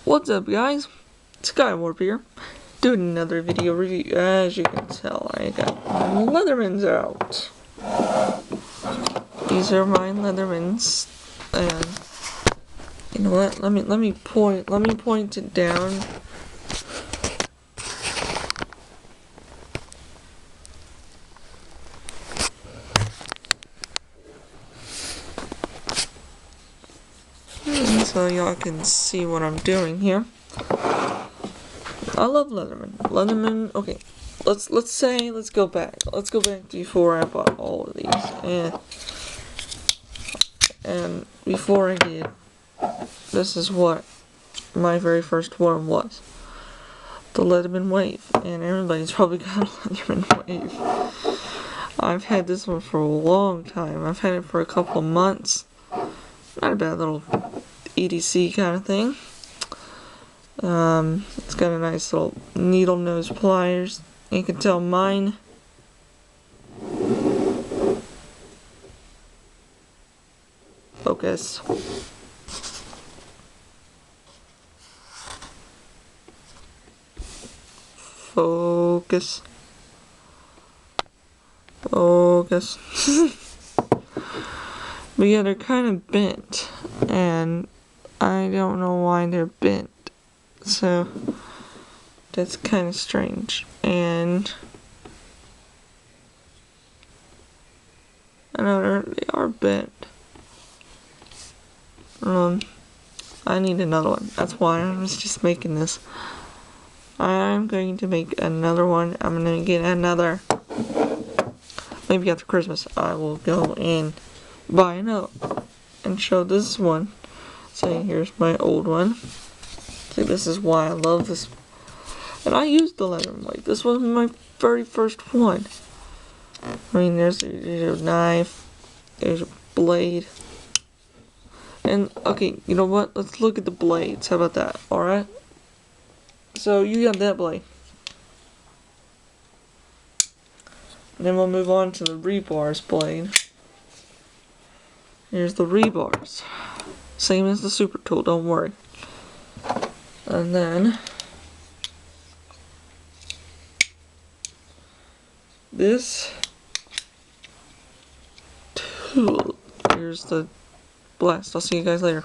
What's up, guys? Skywarp here, doing another video review. As you can tell, I got my Leathermans out. These are my Leathermans, and you know what? Let me point it down. So y'all can see what I'm doing here. I love Leatherman. Leatherman. Okay, let's go back. Let's go back before I bought all of these, and before I did, this is what my very first one was: the Leatherman Wave. And everybody's probably got a Leatherman Wave. I've had this one for a long time. I've had it for a couple of months. Not a bad little EDC kind of thing. It's got a nice little needle nose pliers. You can tell mine focus. Focus. Focus. But yeah, they're kind of bent, and I don't know why they're bent. So that's kind of strange. And I know they are bent. I need another one. That's why I was just making this. I'm going to make another one. I'm going to get another. Maybe after Christmas I will go and buy another and show this one. So here's my old one. See, this is why I love this. And I used the Leatherman Wave. This was my very first one. I mean, there's a knife. There's a blade. And, okay, you know what? Let's look at the blades. How about that? Alright? So, you got that blade. And then we'll move on to the rebars blade. Here's the rebars. Same as the super tool, don't worry. And then this tool. Here's the blast. I'll see you guys later.